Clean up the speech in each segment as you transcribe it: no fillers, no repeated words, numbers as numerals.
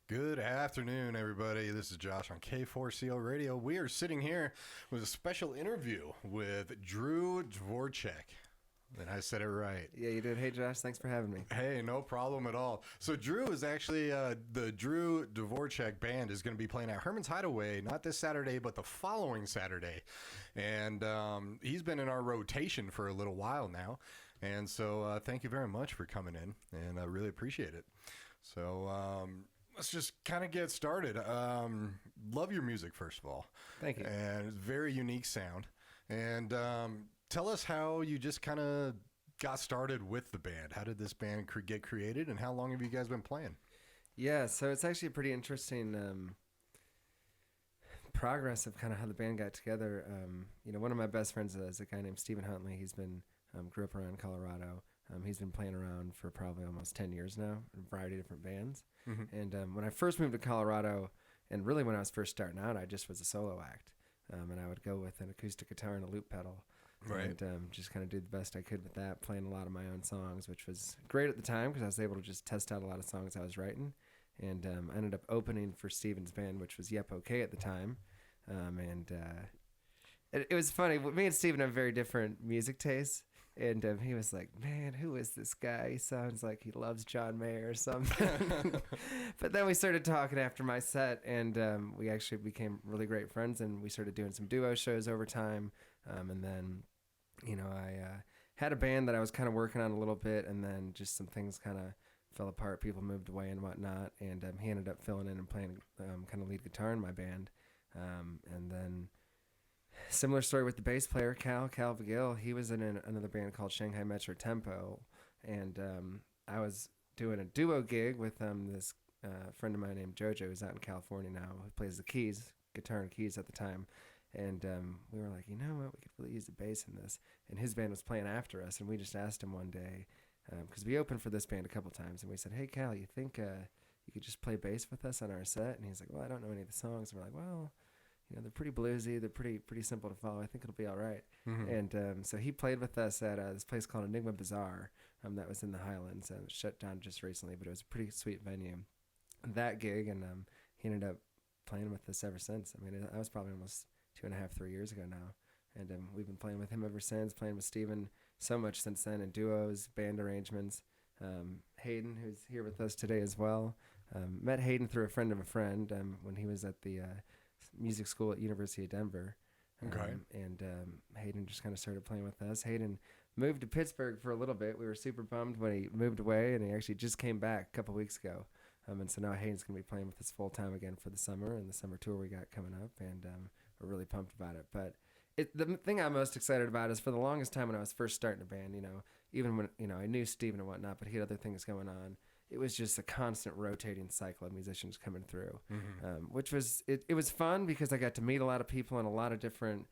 Good afternoon, everybody. This is Josh on K4CO Radio. We are sitting here with a special interview with Drew Dvorchak. And I said it right. Yeah, you did. Hey, Josh, thanks for having me. Hey, no problem at all. So Drew is actually, the Drew Dvorchak band is going to be playing at Herman's Hideaway, not this Saturday, but the following Saturday. And he's been in our rotation for a little while now. And so thank you very much for coming in, and I really appreciate it. So let's just kind of get started. Love your music, first of all. Thank you. And it's a very unique sound. And tell us how you just kind of got started with the band. How did this band get created, and how long have you guys been playing? Yeah, so it's actually a pretty interesting progress of kind of how the band got together. One of my best friends is a guy named Stephen Huntley. He's been grew up around Colorado. He's been playing around for probably almost 10 years now in a variety of different bands. Mm-hmm. And when I first moved to Colorado, and really when I was first starting out, I just was a solo act. And I would go with an acoustic guitar and a loop pedal. Right. And just kind of do the best I could with that, playing a lot of my own songs, which was great at the time because I was able to just test out a lot of songs I was writing. And I ended up opening for Steven's band, which was Yep Okay at the time. It was funny. Me and Steven have very different music tastes. And he was like, man, who is this guy? He sounds like he loves John Mayer or something. But then we started talking after my set, and we actually became really great friends, and we started doing some duo shows over time. And then, I had a band that I was kind of working on a little bit, and then just some things kind of fell apart. People moved away and whatnot, and he ended up filling in and playing kind of lead guitar in my band. And then... Similar story with the bass player, Cal Vigil. He was in another band called Shanghai Metro Tempo, and I was doing a duo gig with this friend of mine named Jojo, who's out in California now, who plays the keys, guitar and keys at the time. And we were like, you know what, we could really use the bass in this. And his band was playing after us, and we just asked him one day, because we opened for this band a couple times, and we said, hey, Cal, you think you could just play bass with us on our set? And he's like, well, I don't know any of the songs. And we're like, well... they're pretty bluesy. They're pretty simple to follow. I think it'll be all right. Mm-hmm. And so he played with us at this place called Enigma Bazaar that was in the Highlands. It was shut down just recently, but it was a pretty sweet venue. That gig, and he ended up playing with us ever since. I mean, that was probably almost 2.5, 3 years ago now. And we've been playing with him ever since, playing with Steven so much since then, in duos, band arrangements. Hayden, who's here with us today as well. Met Hayden through a friend of a friend when he was at the... music school at University of Denver. Okay. And Hayden just kind of started playing with us. Hayden moved to Pittsburgh for a little bit. We were super bummed when he moved away, and he actually just came back a couple weeks ago. And so now Hayden's going to be playing with us full time again for the summer and the summer tour we got coming up, and we're really pumped about it. But the thing I'm most excited about is for the longest time when I was first starting a band, even when, I knew Steven and whatnot, but he had other things going on. It was just a constant rotating cycle of musicians coming through, which was, it was fun because I got to meet a lot of people, and a lot of different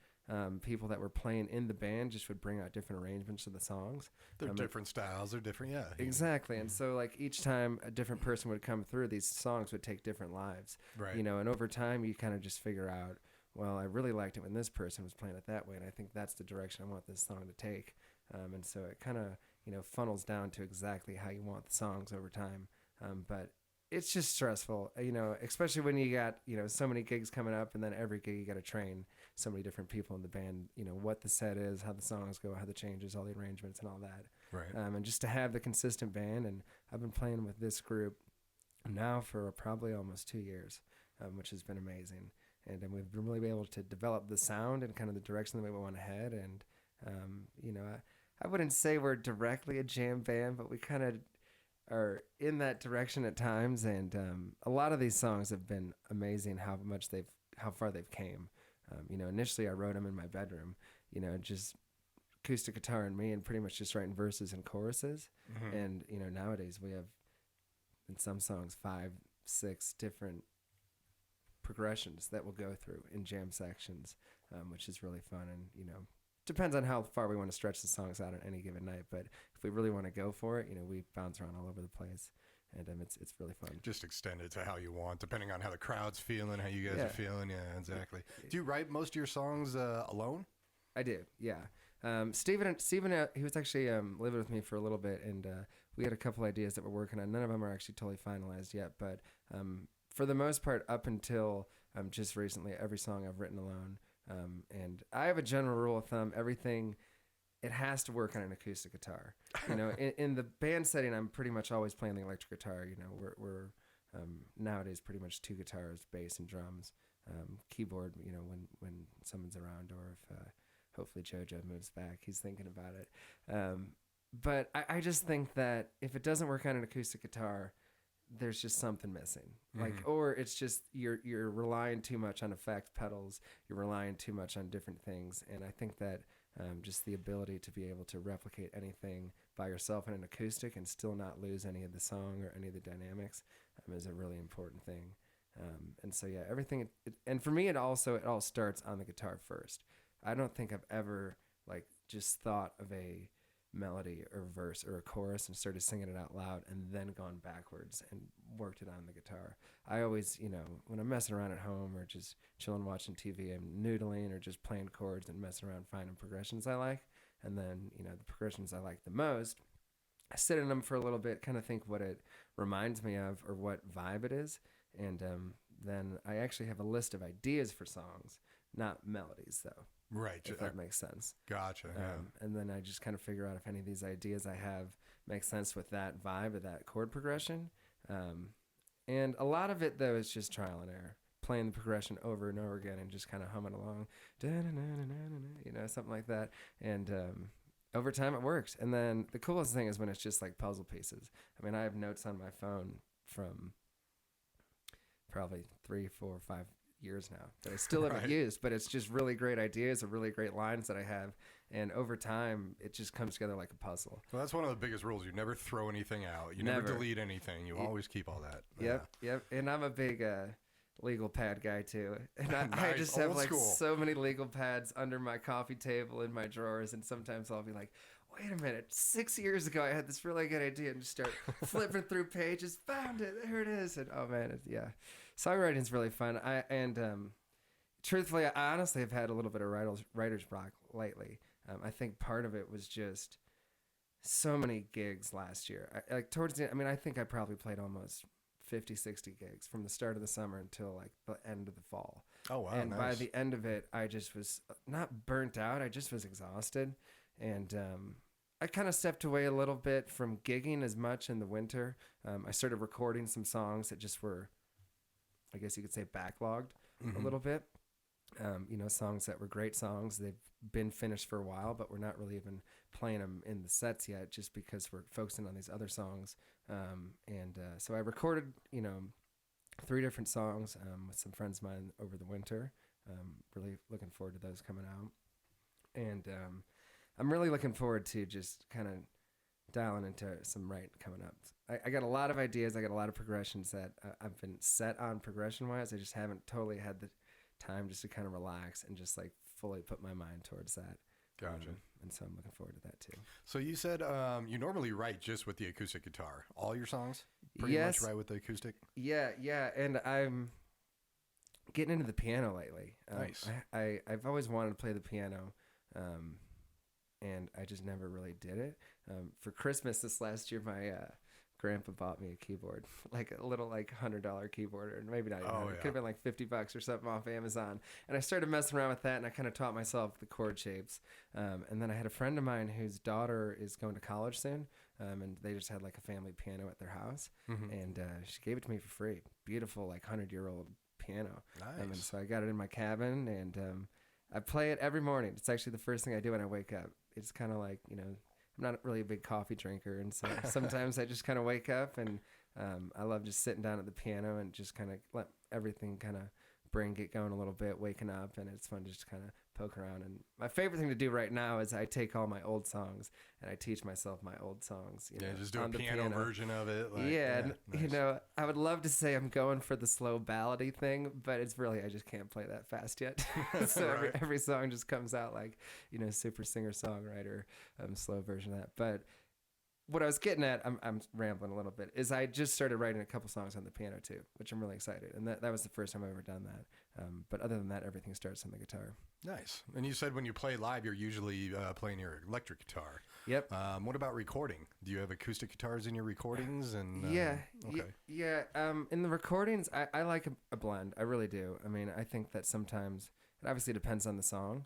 people that were playing in the band just would bring out different arrangements of the songs. They're different styles. They're different, yeah. Exactly. And so like each time a different person would come through, these songs would take different lives. Right. And over time you kind of just figure out, well, I really liked it when this person was playing it that way, and I think that's the direction I want this song to take. And so it kind of, funnels down to exactly how you want the songs over time. But it's just stressful, especially when you got, so many gigs coming up, and then every gig you got to train so many different people in the band, what the set is, how the songs go, how the changes, all the arrangements and all that. Right. And just to have the consistent band, and I've been playing with this group now for probably almost 2 years, which has been amazing. And we've been really able to develop the sound and kind of the direction that we want to head. And, I wouldn't say we're directly a jam band, but we kind of are in that direction at times. And a lot of these songs have been amazing how far they've came. Initially I wrote them in my bedroom, just acoustic guitar and me, and pretty much just writing verses and choruses. Mm-hmm. And, nowadays we have in some songs 5, 6 different progressions that we'll go through in jam sections, which is really fun. And, depends on how far we want to stretch the songs out on any given night. But if we really want to go for it, we bounce around all over the place. And it's really fun. Just extend it to how you want, depending on how the crowd's feeling, how you guys are feeling. Yeah, exactly. Do you write most of your songs alone? I do, yeah. Steven, he was actually living with me for a little bit, and we had a couple ideas that we're working on. None of them are actually totally finalized yet, but for the most part, up until just recently, every song I've written alone. And I have a general rule of thumb: everything, it has to work on an acoustic guitar. In the band setting, I'm pretty much always playing the electric guitar. We're nowadays pretty much 2 guitars, bass and drums, keyboard. When someone's around, or if hopefully JoJo moves back, he's thinking about it. But I just think that if it doesn't work on an acoustic guitar, there's just something missing. Or it's just you're relying too much on effect pedals. You're relying too much on different things, and I think that just the ability to be able to replicate anything by yourself in an acoustic and still not lose any of the song or any of the dynamics is a really important thing. And so yeah, everything. And for me, it all starts on the guitar first. I don't think I've ever just thought of a melody or verse or a chorus and started singing it out loud and then gone backwards and worked it on the guitar. I always, when I'm messing around at home or just chilling watching TV, I'm noodling or just playing chords and messing around finding progressions I like. And then, the progressions I like the most, I sit in them for a little bit, kind of think what it reminds me of or what vibe it is. And then I actually have a list of ideas for songs, not melodies though. Right. If that makes sense. Gotcha. Yeah. And then I just kind of figure out if any of these ideas I have make sense with that vibe of that chord progression. And a lot of it, though, is just trial and error. Playing the progression over and over again and just kind of humming along. Something like that. And over time, it works. And then the coolest thing is when it's just like puzzle pieces. I mean, I have notes on my phone from probably 3, 4, 5 years now that I still haven't used, but it's just really great ideas or really great lines that I have, and over time it just comes together like a puzzle. Well, that's one of the biggest rules. You never throw anything out. You never delete anything. You always keep all that. Yep. And I'm a big legal pad guy too, and Nice. I just have Old like school. so many legal pads under my coffee table in my drawers, and sometimes I'll be like, wait a minute, 6 years ago I had this really good idea, and just start flipping through pages, found it, there it is, and oh man, songwriting's really fun. Truthfully, I honestly have had a little bit of writer's block lately. I think part of it was just so many gigs last year. I think I probably played almost 50, 60 gigs from the start of the summer until like the end of the fall. Oh, wow. And nice. by the end of it, I just was not burnt out. I just was exhausted. And I kind of stepped away a little bit from gigging as much in the winter. I started recording some songs that just were, I guess you could say, backlogged a little bit. Songs that were great songs. They've been finished for a while, but we're not really even playing them in the sets yet just because we're focusing on these other songs. So I recorded, 3 different songs with some friends of mine over the winter. Really looking forward to those coming out. And I'm really looking forward to just kind of dialing into some writing coming up. I got a lot of ideas. I got a lot of progressions that I've been set on progression-wise. I just haven't totally had the time just to kind of relax and just like fully put my mind towards that. Gotcha. And so I'm looking forward to that too. So you said you normally write just with the acoustic guitar. All your songs pretty much write with the acoustic? Yeah. And I'm getting into the piano lately. Nice. I've always wanted to play the piano, and I just never really did it. For Christmas this last year, my grandpa bought me a keyboard, like a little $100 keyboard, or maybe not even. It could have been like $50 or something off Amazon. And I started messing around with that, and I kind of taught myself the chord shapes. And then I had a friend of mine whose daughter is going to college soon, and they just had like a family piano at their house, and she gave it to me for free. Beautiful, 100-year-old piano. Nice. And so I got it in my cabin, and I play it every morning. It's actually the first thing I do when I wake up. It's kind of like, I'm not really a big coffee drinker, and so sometimes I just kind of wake up, and I love just sitting down at the piano and just kind of let everything kind of get going a little bit, waking up, and it's fun to just kind of poke around. And my favorite thing to do right now is I take all my old songs and I teach myself my old songs. Just do a piano version of it. Nice. I would love to say I'm going for the slow ballady thing, but it's really, I just can't play that fast yet. So Right. every song just comes out like, super singer-songwriter, slow version of that. But what I was getting at, I'm rambling a little bit, is I just started writing a couple songs on the piano too, which I'm really excited. And that was the first time I've ever done that. But other than that, everything starts on the guitar. Nice. And you said when you play live, you're usually playing your electric guitar. Yep. What about recording? Do you have acoustic guitars in your recordings? And In the recordings, I like a blend. I really do. I mean, I think that sometimes it obviously depends on the song,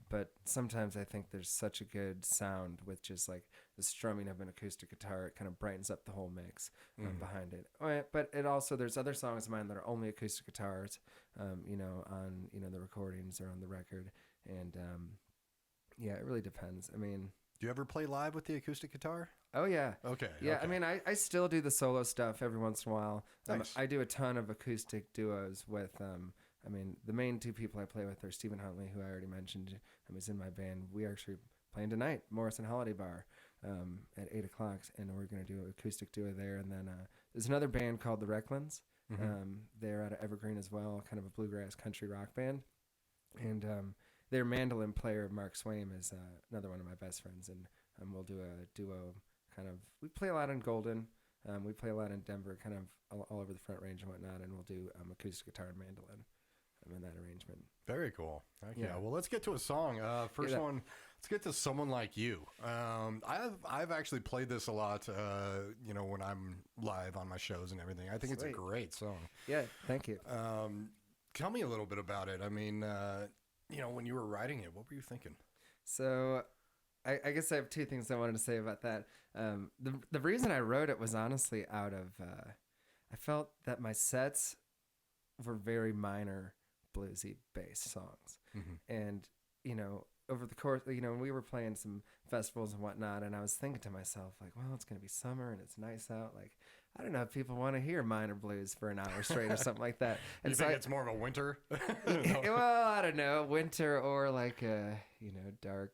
but sometimes I think there's such a good sound with just like the strumming of an acoustic guitar. It kind of brightens up the whole mix behind it. But it also, there's other songs of mine that are only acoustic guitars, on the recordings or on the record, and it really depends. I mean, do you ever play live with the acoustic guitar? Oh yeah. Okay. Yeah, okay. I mean, I still do the solo stuff every once in a while. Nice. I do a ton of acoustic duos with the main two people I play with are Stephen Huntley, who I already mentioned, is in my band. We are actually playing tonight, Morrison Holiday Bar, at 8 o'clock, and we're going to do an acoustic duo there. And then there's another band called the Recklands. They're out of Evergreen as well, kind of a bluegrass country rock band. And their mandolin player, Mark Swaim, is another one of my best friends, and we'll do a duo kind of. We play a lot in Golden. We play a lot in Denver, kind of all over the Front Range and whatnot, and we'll do acoustic guitar and mandolin in that arrangement. When cool. Okay. Yeah. Well, let's get to a song. First one, let's get to Someone Like You. I've actually played this a lot, when I'm live on my shows and everything. I think It's a great song. Yeah, thank you. Tell me a little bit about it. I mean, when you were writing it, what were you thinking? So I guess I have two things I wanted to say about that. The reason I wrote it was honestly out of, I felt that my sets were very minor bluesy bass songs. And, over the course, when we were playing some festivals and whatnot, and I was thinking to myself, like, well, it's going to be summer and it's nice out. Like, I don't know if people want to hear minor blues for an hour straight or something like that. And you think it's more of a winter? Well, I don't know, winter or like a, dark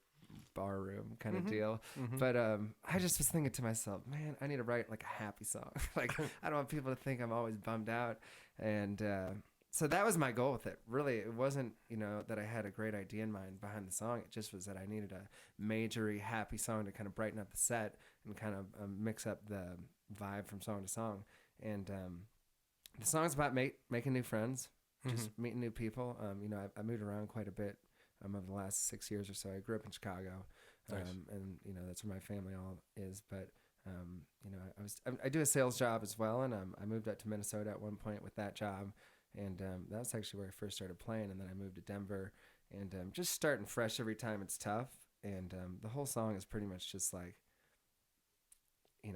bar room kind of deal. But I just was thinking to myself, man, I need to write like a happy song. Like, I don't want people to think I'm always bummed out. And so that was my goal with it. Really, it wasn't, that I had a great idea in mind behind the song. It just was that I needed a majory, happy song to kind of brighten up the set and kind of mix up the vibe from song to song. And the song's about making new friends, just meeting new people. I moved around quite a bit over the last 6 years or so. I grew up in Chicago, nice. And that's where my family all is. But I do a sales job as well, and I moved out to Minnesota at one point with that job. And that was actually where I first started playing. And then I moved to Denver. And just starting fresh every time, it's tough. And the whole song is pretty much just like, I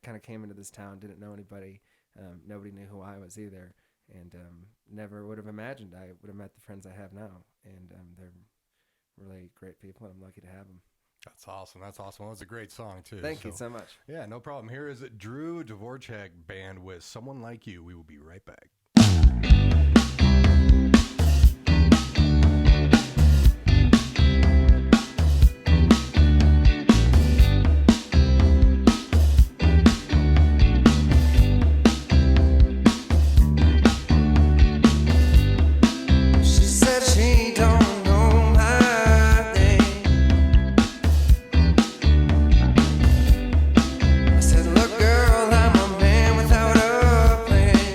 kind of came into this town, didn't know anybody. Nobody knew who I was either. And never would have imagined I would have met the friends I have now. And they're really great people, and I'm lucky to have them. That's awesome. Well, it's a great song, too. Thank you so much. Yeah, no problem. Here is Drew Dvorchak Band with Someone Like You. We will be right back. Look, girl, I'm a man without a plan.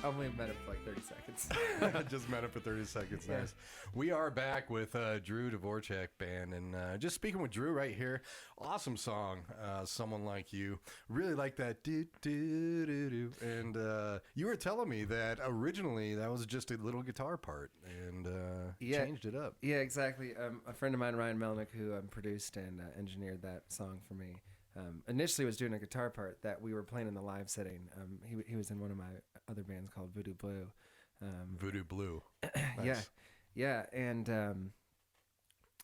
only met him for like 30 seconds. Just met him for 30 seconds. Yeah. Nice. We are back with Drew Dvorchak Band, and just speaking with Drew right here. Awesome song, Someone Like You. Really like that do do do do. And you were telling me that originally that was just a little guitar part, and changed it up. Yeah, exactly. A friend of mine, Ryan Melnick, who produced and engineered that song for me, initially was doing a guitar part that we were playing in the live setting. He was in one of my other bands called Voodoo Blue. Voodoo Blue. Nice. Yeah, and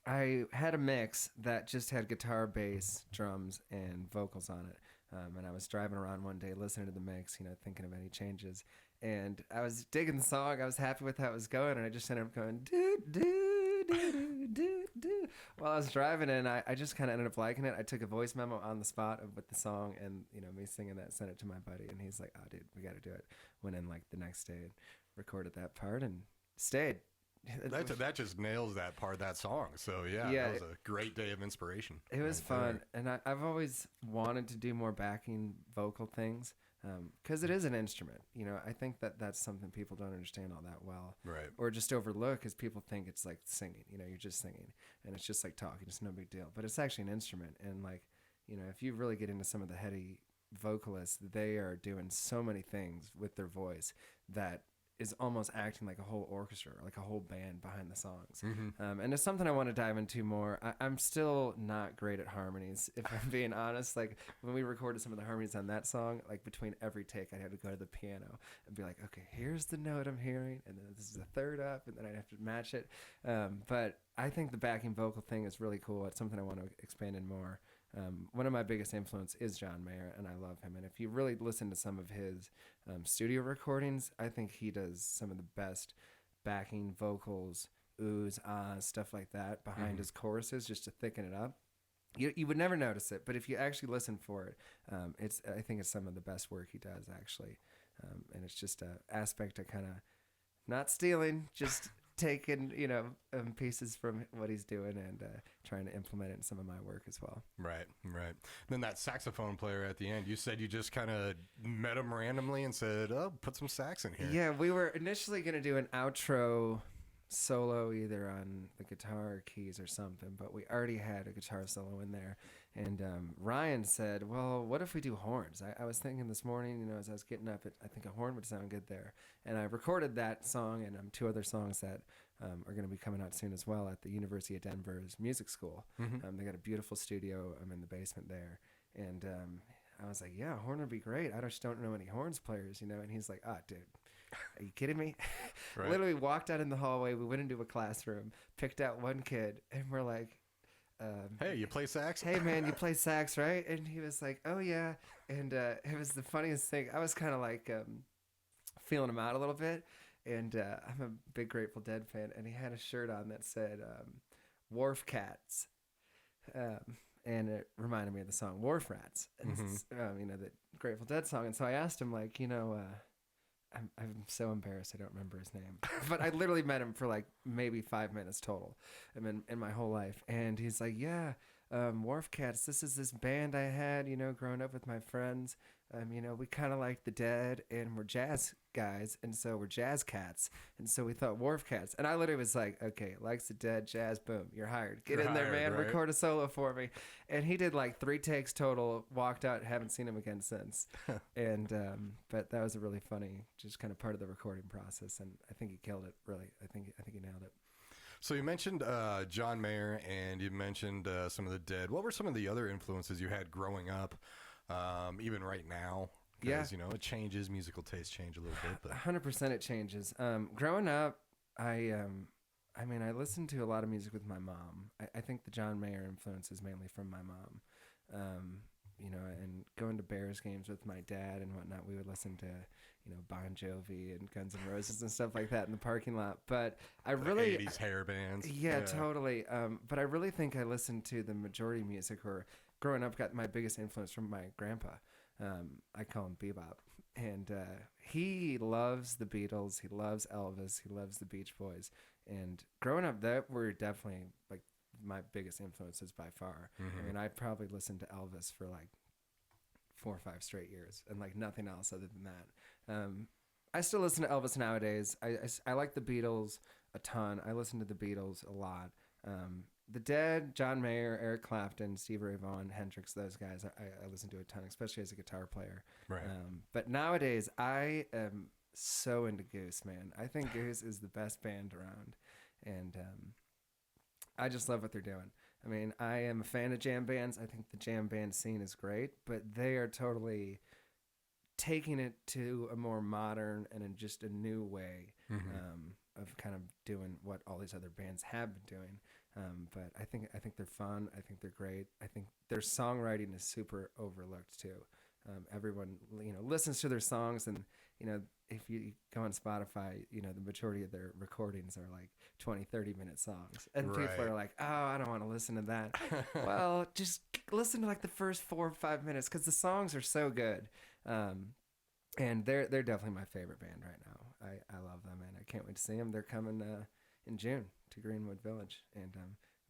I had a mix that just had guitar, bass, drums, and vocals on it. And I was driving around one day listening to the mix, thinking of any changes. And I was digging the song. I was happy with how it was going, and I just ended up going, do, do, do, do, do. While I was driving, and I just kind of ended up liking it. I took a voice memo on the spot with the song, and, me singing that, sent it to my buddy, and he's like, oh, dude, we got to do it. Went in, the next day and recorded that part and stayed. That just nails that part of that song. So, yeah, that was a great day of inspiration. It was fun, and I've always wanted to do more backing vocal things. Because it is an instrument, I think that's something people don't understand all that well, right? Or just overlook, because people think it's like singing. You're just singing, and it's just like talking. It's no big deal, but it's actually an instrument. And if you really get into some of the heady vocalists, they are doing so many things with their voice that is almost acting like a whole orchestra, or like a whole band behind the songs. Mm-hmm. And it's something I want to dive into more. I'm still not great at harmonies, if I'm being honest. When we recorded some of the harmonies on that song, between every take, I had to go to the piano and be like, okay, here's the note I'm hearing, and then this is the third up, and then I'd have to match it. But I think the backing vocal thing is really cool. It's something I want to expand in more. One of my biggest influence is John Mayer, and I love him. And if you really listen to some of his studio recordings, I think he does some of the best backing vocals, oohs, ahs, stuff like that behind his choruses, just to thicken it up. You would never notice it, but if you actually listen for it, I think it's some of the best work he does, actually. And it's just an aspect of kind of not stealing, just taking pieces from what he's doing and trying to implement it in some of my work as well. Right. Then that saxophone player at the end, you said you just kind of met him randomly and said, oh, put some sax in here. Yeah, we were initially going to do an outro solo either on the guitar or keys or something, but we already had a guitar solo in there. And Ryan said, well, what if we do horns? I was thinking this morning, as I was getting up, I think a horn would sound good there. And I recorded that song and two other songs that are going to be coming out soon as well at the University of Denver's music school. Mm-hmm. They got a beautiful studio. I'm in the basement there. And I was like, yeah, horn would be great. I just don't know any horns players, And he's like, dude, are you kidding me? Right. Literally walked out in the hallway. We went into a classroom, picked out one kid, and we're like, hey, you play sax? Hey, man, you play sax, right? And he was like, oh, yeah. And it was the funniest thing. I was kind of feeling him out a little bit. And I'm a big Grateful Dead fan. And he had a shirt on that said Wharf Cats. And it reminded me of the song Wharf Rats. And the Grateful Dead song. And so I asked him, I'm so embarrassed I don't remember his name. But I literally met him for maybe 5 minutes total in my whole life. And he's like, yeah, Wharf Cats, this is this band I had, growing up with my friends. We kind of like the Dead, and we're jazz guys, and so we're jazz cats. And so we thought Wharf Cats. And I literally was like, okay, likes the Dead, jazz, boom, you're hired. Get in there, man, right? Record a solo for me. And he did 3 takes total, walked out, haven't seen him again since. And but that was a really funny, just kind of part of the recording process, and I think he killed it, really. I think he nailed it. So you mentioned John Mayer, and you mentioned some of the Dead. What were some of the other influences you had growing up, even right now? Because, it changes, musical tastes change a little bit. But 100% it changes. Growing up, I listened to a lot of music with my mom. I think the John Mayer influence is mainly from my mom. And going to Bears games with my dad and whatnot, we would listen to, Bon Jovi and Guns N' Roses and stuff like that in the parking lot. But I really 80s hair bands. Yeah, totally. But I really think I listened to the majority music, or growing up got my biggest influence from my grandpa. I call him Bebop. And he loves the Beatles. He loves Elvis. He loves the Beach Boys. And growing up, that were definitely my biggest influences by far. Mm-hmm. I probably listened to Elvis for 4 or 5 straight years and nothing else other than that. I still listen to Elvis nowadays. I like the Beatles a ton. I listen to the Beatles a lot. The Dead, John Mayer, Eric Clapton, Stevie Ray Vaughan, Hendrix, those guys I listen to a ton, especially as a guitar player. Right. But nowadays, I am so into Goose, man. I think Goose is the best band around. And I just love what they're doing. I mean, I am a fan of jam bands. I think the jam band scene is great, but they are totally taking it to a more modern and in just a new way of kind of doing what all these other bands have been doing. But I think they're fun. I think they're great. I think their songwriting is super overlooked too. Everyone, listens to their songs, and if you go on Spotify, the majority of their recordings are like 20, 30-minute songs, and people are like, "Oh, I don't want to listen to that." Well, just listen to like the first 4 or 5 minutes because the songs are so good. And they're definitely my favorite band right now. I love them, and I can't wait to see them. They're coming in June to Greenwood Village, and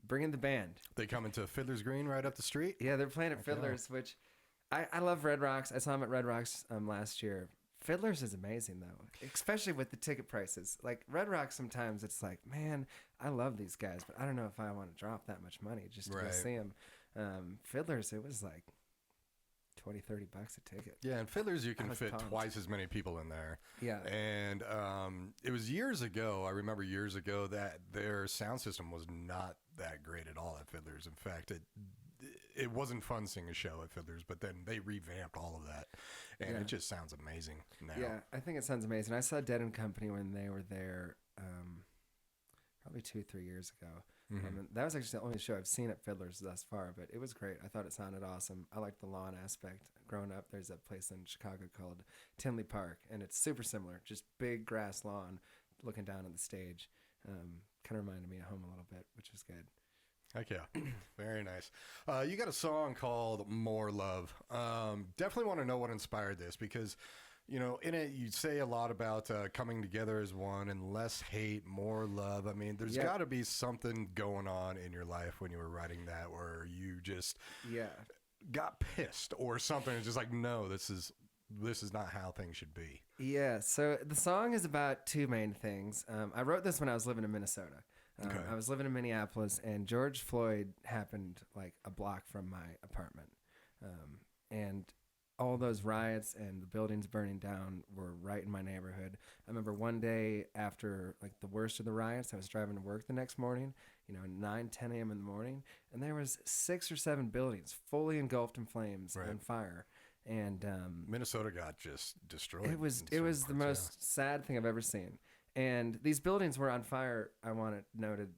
bringing the band. They coming to Fiddler's Green right up the street? Yeah, they're playing at Fiddler's, which I love Red Rocks. I saw them at Red Rocks last year. Fiddler's is amazing, though, especially with the ticket prices. Like, Red Rocks, sometimes it's like, man, I love these guys, but I don't know if I want to drop that much money just to go see them. Fiddler's, it was like $20-$30 a ticket. Yeah, and Fiddler's, you can fit twice as many people in there. Yeah. And it was years ago, I remember years ago, that their sound system was not that great at all at Fiddler's. In fact, it wasn't fun seeing a show at Fiddler's, but then they revamped all of that, and it just sounds amazing now. Yeah, I think it sounds amazing. I saw Dead & Company when they were there probably 2-3 years ago. And that was actually the only show I've seen at Fiddler's thus far, but it was great. I thought it sounded awesome. I liked the lawn aspect. Growing up, there's a place in Chicago called Tinley Park, and it's super similar, just big grass lawn looking down at the stage. Kind of reminded me of home a little bit, which was good. Heck yeah. Very nice. You got a song called More Love. Definitely want to know what inspired this, because in it, you say a lot about coming together as one and less hate, more love. I mean, there's got to be something going on in your life when you were writing that, where you just got pissed or something. It's just like, no, this is not how things should be. Yeah. So the song is about two main things. I wrote this when I was living in Minnesota. I was living in Minneapolis, and George Floyd happened like a block from my apartment. And all those riots and the buildings burning down were right in my neighborhood. I remember one day after like the worst of the riots, I was driving to work the next morning, 9, 10 a.m. in the morning, and there was 6 or 7 buildings fully engulfed in flames on fire. And Minnesota got just destroyed. It was the most sad thing I've ever seen. And these buildings were on fire, I want it noted.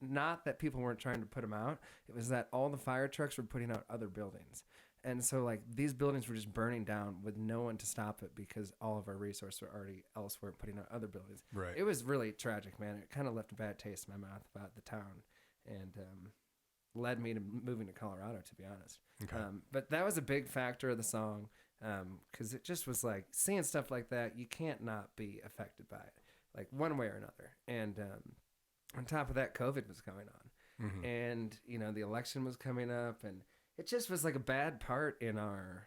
Not that people weren't trying to put them out. It was that all the fire trucks were putting out other buildings. And so, like, these buildings were just burning down with no one to stop it because all of our resources were already elsewhere putting out other buildings. Right. It was really tragic, man. It kind of left a bad taste in my mouth about the town and led me to moving to Colorado, to be honest. Okay. But that was a big factor of the song because it just was like, seeing stuff like that, you can't not be affected by it, like one way or another. And on top of that, COVID was going on. And, the election was coming up, and it just was like a bad part in our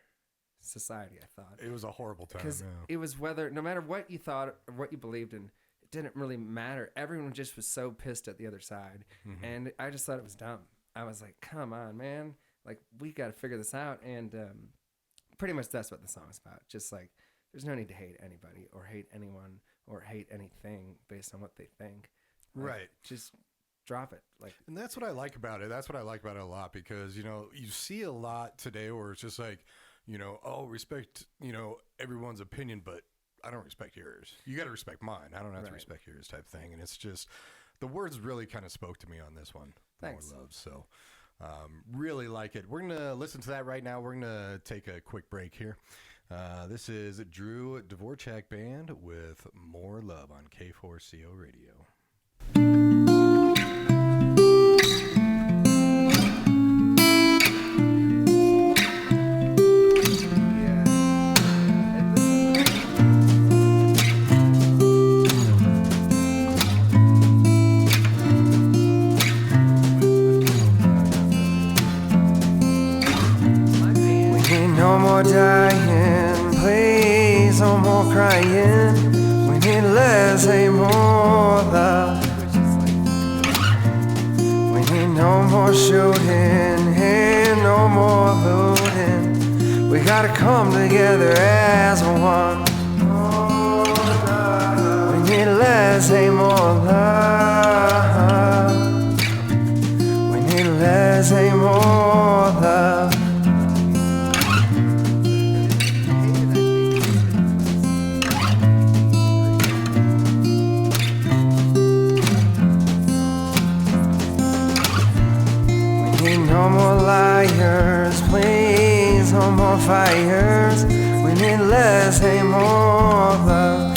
society, I thought. It was a horrible time. Because it was no matter what you thought or what you believed in, it didn't really matter. Everyone just was so pissed at the other side. And I just thought it was dumb. I was like, come on, man. Like, we got to figure this out. And pretty much that's what the song's about. Just like, there's no need to hate anybody or hate anyone or hate anything based on what they think. Right. Just drop it. And that's what I like about it. That's what I like about it a lot, because you see a lot today where it's just like, respect everyone's opinion, but I don't respect yours. You got to respect mine. I don't have to respect yours, type thing. And it's just, the words really kind of spoke to me on this one. Thanks. More love. So really like it. We're gonna listen to that right now. We're gonna take a quick break here. This is Drew Dvorchak Band with More Love on K4CO Radio. No more dying, please. please, no more crying. We need less, ain't more love. We need no more shooting and no more looting. We gotta come together as one. We need less, ain't more love. We need less, ain't more love. No more liars, please, no more fires. We need less, ain't more love.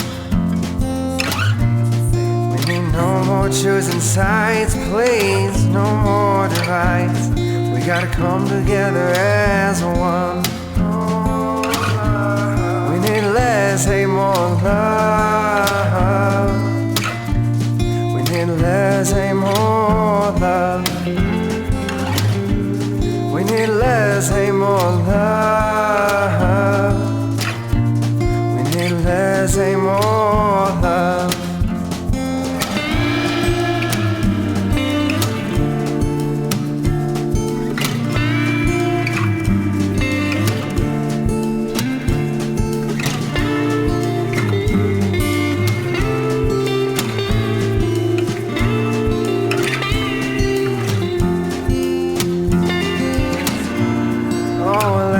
We need no more choosing sides, please, no more divides. We gotta come together as one. We need less, ain't more love. We need less, ain't more love. We need less, ain't more love. We need less, ain't more love.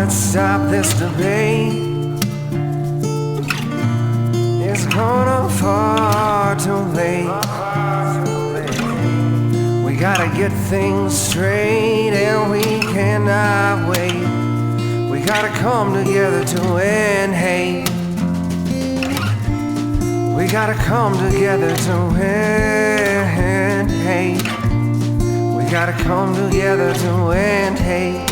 Stop this debate. It's gone on far too late. We gotta get things straight and we cannot wait. We gotta come together to end hate. We gotta come together to end hate. We gotta come together to end hate.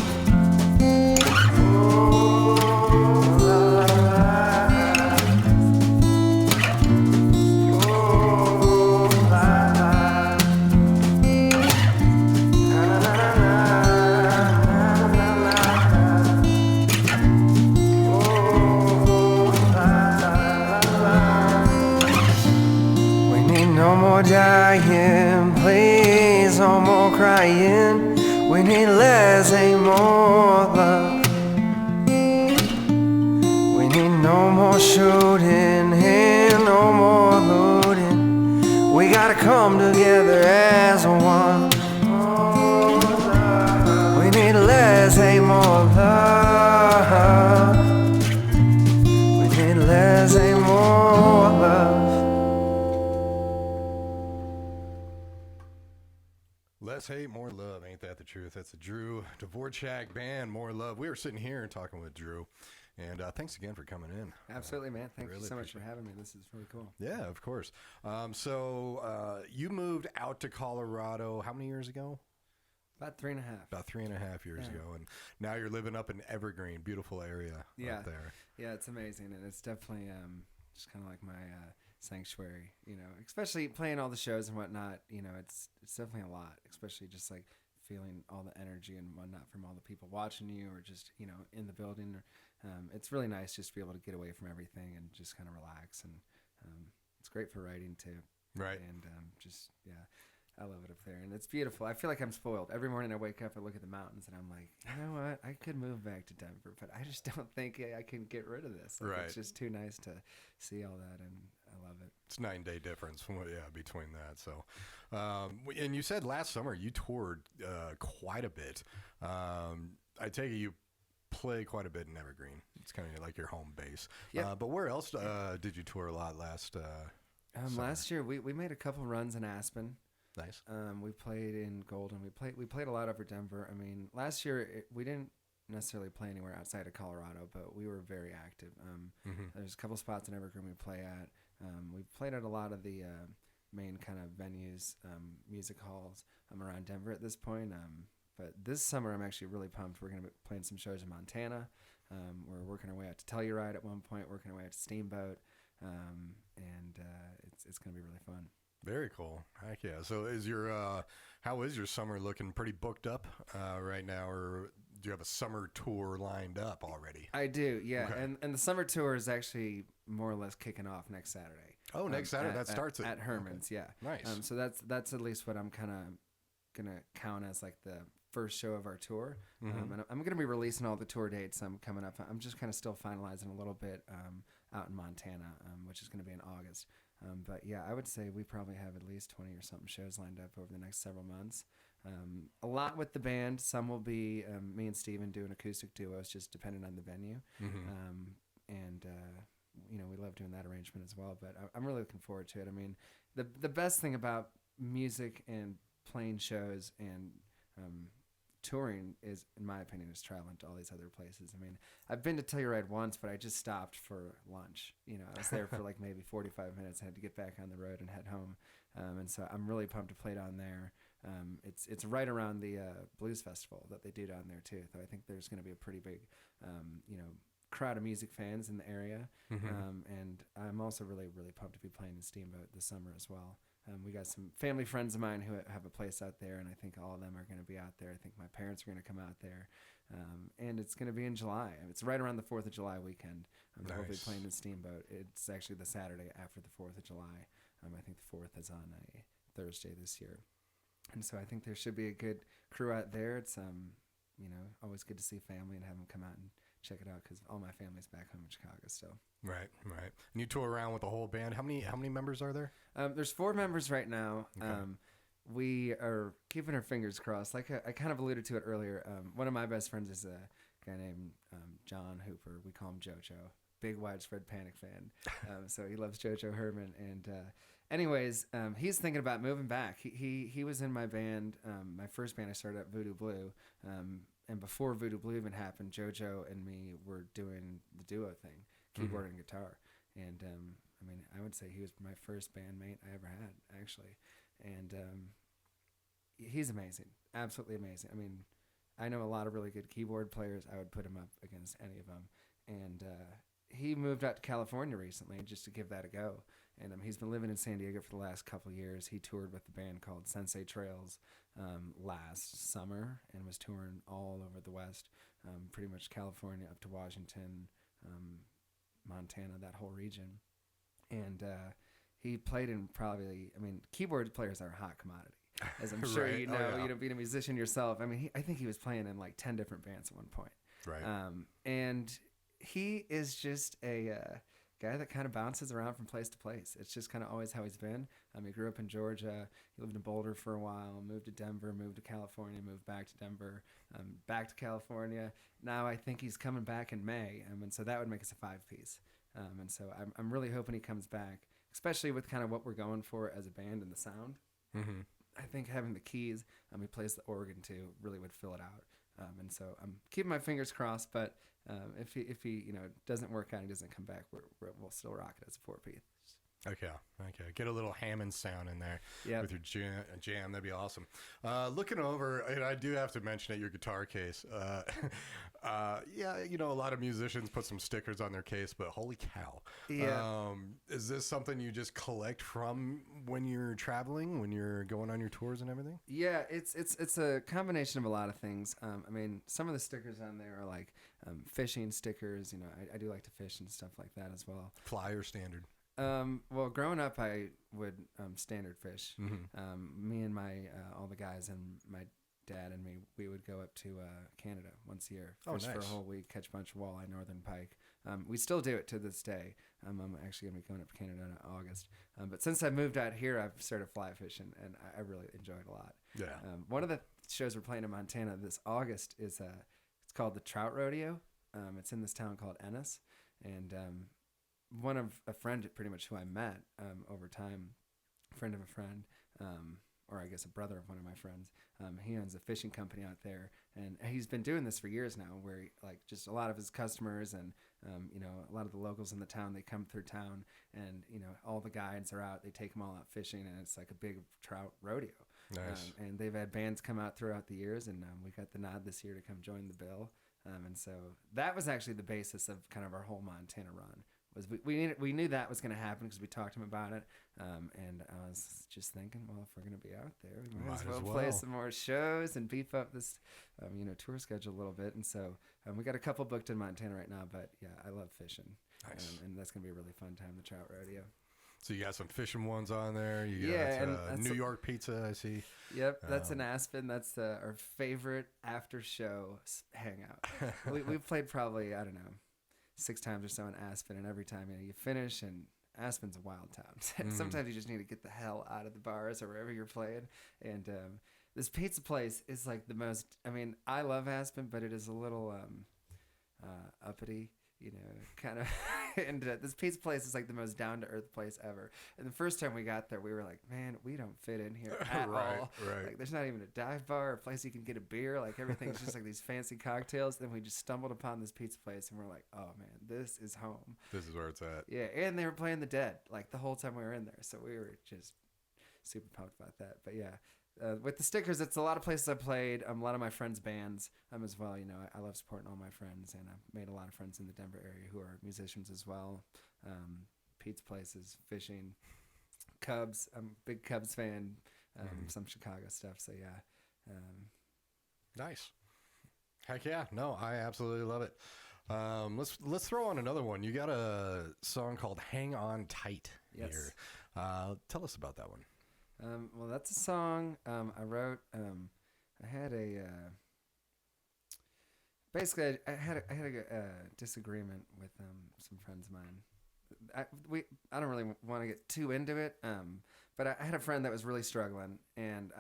No more dying, please, no more crying. We need less, ain't more love. We need no more shooting and no more looting. We gotta come together as one. We need less, ain't more love. We need less, ain't more love. Less hate, more love. Ain't that the truth? That's the Drew Dvorchak band, More Love. We were sitting here talking with Drew, and thanks again for coming in. Absolutely, man. Thank really you so much for having me. This is really cool. Yeah, of course. So you moved out to Colorado how many years ago? About 3.5. About 3.5 years ago, and now you're living up in Evergreen, beautiful area up there. Yeah, it's amazing, and it's definitely just kind of like my sanctuary, you know, especially playing all the shows and whatnot. You know, it's definitely a lot, especially just like feeling all the energy and whatnot from all the people watching you or just, you know, in the building. It's really nice just to be able to get away from everything and just kind of relax, and it's great for writing too. Right. And just, yeah, I love it up there, and it's beautiful. I feel like I'm spoiled. Every morning I wake up, I look at the mountains, and I'm like, you know what? I could move back to Denver, but I just don't think I can get rid of this. Like, right. It's just too nice to see all that, and I love it. It's 9 day difference from between that. So, and you said last summer you toured quite a bit. I take it you play quite a bit in Evergreen. It's kind of like your home base. Yep. But where else did you tour a lot last? Last year we made a couple runs in Aspen. Nice. We played in Golden. We played a lot over Denver. I mean, last year we didn't necessarily play anywhere outside of Colorado, but we were very active. There's a couple spots in Evergreen we play at. We played at a lot of the main kind of venues, music halls around Denver at this point. But this summer I'm actually really pumped. We're going to be playing some shows in Montana. We're working our way out to Telluride at one point, working our way out to Steamboat, and it's going to be really fun. Very cool. Heck yeah. So is your how is your summer looking? Pretty booked up right now, or do you have a summer tour lined up already? I do, yeah. Okay. And the summer tour is actually more or less kicking off next Saturday. Oh, next Saturday, that starts at Herman's, yeah. Nice. So that's at least what I'm kind of gonna count as like the first show of our tour. And I'm gonna be releasing all the tour dates coming up. I'm just kind of still finalizing a little bit out in Montana, which is gonna be in August. But yeah, I would say we probably have at least 20 or something shows lined up over the next several months. A lot with the band. Some will be me and Steven doing acoustic duos, just depending on the venue. And we love doing that arrangement as well. But I'm really looking forward to it. I mean, the best thing about music and playing shows and touring is, in my opinion, is traveling to all these other places. I mean, I've been to Telluride once, but I just stopped for lunch. I was there for like maybe 45 minutes. I had to get back on the road and head home. And so I'm really pumped to play down there. It's right around the blues festival that they do down there too. So I think there's going to be a pretty big, crowd of music fans in the area. And I'm also really, really pumped to be playing in Steamboat this summer as well. We got some family friends of mine who have a place out there, and I think all of them are going to be out there. I think my parents are going to come out there. And it's going to be in July. It's right around the 4th of July weekend. Nice. We'll be playing in Steamboat. It's actually the Saturday after the 4th of July. I think the 4th is on a Thursday this year. And so I think there should be a good crew out there. It's, always good to see family and have them come out and check it out because all my family's back home in Chicago still. Right. And you tour around with the whole band. How many members are there? There's 4 members right now. Okay. We are keeping our fingers crossed. Like I kind of alluded to it earlier. One of my best friends is a guy named John Hooper. We call him JoJo. Big Widespread Panic fan. So he loves JoJo Herman. And anyways, he's thinking about moving back. He was in my band, my first band I started at Voodoo Blue. And before Voodoo Blue even happened, JoJo and me were doing the duo thing, keyboard and guitar. And I would say he was my first bandmate I ever had, actually. And he's amazing, absolutely amazing. I mean, I know a lot of really good keyboard players. I would put him up against any of them. And he moved out to California recently just to give that a go. And he's been living in San Diego for the last couple of years. He toured with a band called Sensei Trails last summer and was touring all over the West, pretty much California up to Washington, Montana, that whole region. And he played in keyboard players are a hot commodity, as I'm sure Right. you know. Oh, yeah. Being a musician yourself. I mean, I think he was playing in like 10 different bands at one point. Right. And he is just a guy that kind of bounces around from place to place. It's just kind of always how he's been. He grew up in Georgia. He lived in Boulder for a while, moved to Denver, moved to California, moved back to Denver, back to California. Now I think he's coming back in May. And so that would make us a 5-piece. And so I'm really hoping he comes back, especially with kind of what we're going for as a band and the sound. I think having the keys, he plays the organ too, really would fill it out. And so I'm keeping my fingers crossed, but if he doesn't work out and doesn't come back, we'll still rock it as a 4-piece. Okay. Get a little Hammond sound in there with your jam. That'd be awesome. Looking over, and I do have to mention at your guitar case. A lot of musicians put some stickers on their case, but holy cow. Yeah. Is this something you just collect from when you're traveling, when you're going on your tours and everything? Yeah, it's a combination of a lot of things. Some of the stickers on there are like fishing stickers. I do like to fish and stuff like that as well. Fly or standard? Well, growing up, I would standard fish. Me and all the guys and my dad and me, we would go up to Canada once a year, fish for a whole week, catch a bunch of walleye, northern pike. We still do it to this day. I'm actually going to be going up to Canada in August. But since I moved out here, I've started fly fishing, and I really enjoy it a lot. Yeah. One of the shows we're playing in Montana this August is it's called the Trout Rodeo. It's in this town called Ennis, and one of a friend pretty much who I met over time, friend of a friend, or I guess a brother of one of my friends. He owns a fishing company out there, and he's been doing this for years now, where just a lot of his customers and a lot of the locals in the town, they come through town, and all the guides are out. They take them all out fishing, and it's like a big trout rodeo. Nice. And they've had bands come out throughout the years, and we got the nod this year to come join the bill. And so that was actually the basis of kind of our whole Montana run. we knew that was going to happen because we talked to him about it. And I was just thinking, well, if we're going to be out there, we might as well play some more shows and beef up this, tour schedule a little bit. And so we got a couple booked in Montana right now, but yeah, I love fishing. Nice. And that's going to be a really fun time, the Trout Rodeo. So you got some fishing ones on there. You got New York pizza, I see. Yep, that's in Aspen. That's our favorite after show hangout. We've played probably, I don't know, 6 times or so in Aspen, and every time you finish, and Aspen's a wild town. Sometimes you just need to get the hell out of the bars or wherever you're playing. And this pizza place is like the most. I mean, I love Aspen, but it is a little uppity. Kind of, and this pizza place is like the most down-to-earth place ever. And the first time we got there, we were like, man, we don't fit in here at all. Right. Like, there's not even a dive bar or a place you can get a beer. Like, everything's just like these fancy cocktails. Then we just stumbled upon this pizza place, and we're like, oh, man, this is home. This is where it's at. Yeah, and they were playing The Dead, like, the whole time we were in there. So we were just super pumped about that. But, yeah. With the stickers, it's a lot of places I played, a lot of my friends' bands as well. I love supporting all my friends, and I've made a lot of friends in the Denver area who are musicians as well. Pizza places, fishing, Cubs. I'm a big Cubs fan. Some Chicago stuff. So yeah. Nice. Heck yeah! No, I absolutely love it. Let's throw on another one. You got a song called "Hang On Tight" here. Tell us about that one. Well, that's a song I wrote. I had basically I had a disagreement with some friends of mine. I don't really want to get too into it, but I had a friend that was really struggling, and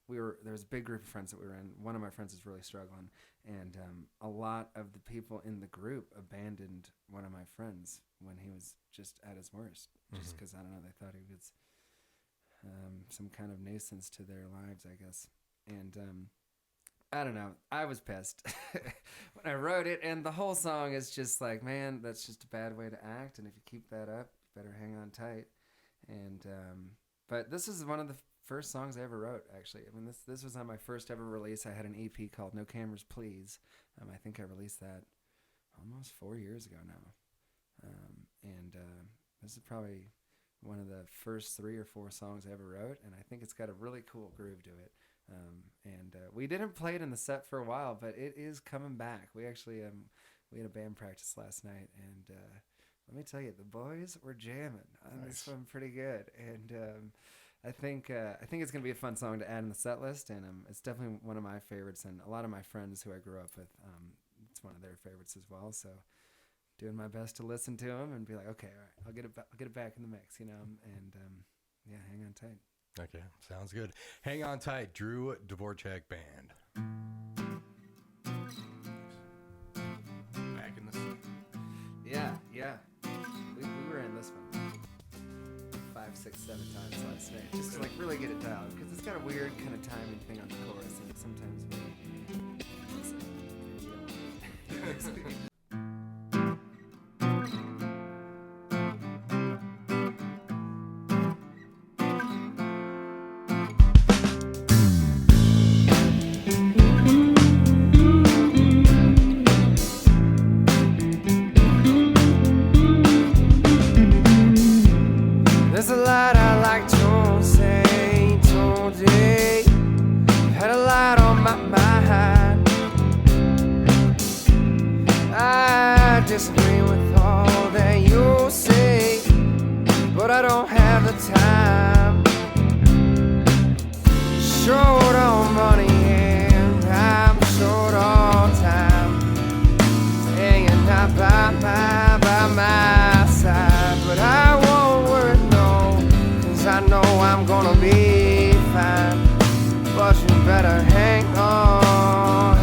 there was a big group of friends that we were in. One of my friends was really struggling, and a lot of the people in the group abandoned one of my friends when he was just at his worst, just because, I don't know, they thought he was some kind of nuisance to their lives, I guess. And I don't know, I was pissed when I wrote it, and the whole song is just like, man, that's just a bad way to act, and if you keep that up, you better hang on tight. And but this is one of the first songs I ever wrote, actually. I mean, this was on my first ever release. I had an EP called No Cameras Please. I think I released that almost 4 years ago now. And this is probably one of the first 3 or 4 songs I ever wrote, and I think it's got a really cool groove to it. And we didn't play it in the set for a while, but it is coming back. We actually we had a band practice last night, and let me tell you, the boys were jamming on this one pretty good. And I think it's gonna be a fun song to add in the set list, and it's definitely one of my favorites. And a lot of my friends who I grew up with, it's one of their favorites as well. So, doing my best to listen to them and be like, okay, all right, I'll get it back in the mix, and yeah, hang on tight. Okay, sounds good. Hang on tight, Drew Dvorchak Band. Back in this. Yeah. We were in this one 5, 6, 7 times last night, just to like really get it dialed, because it's got a weird kind of timing thing on the chorus, and sometimes we. There's a lot I like to say today. Had a lot on my mind. I disagree with all that you say, but I don't have the time. Short on money and I'm short on time. Hanging out by my side, but I won't worry, no, 'cause I know I'm gonna be fine. But you better hang on,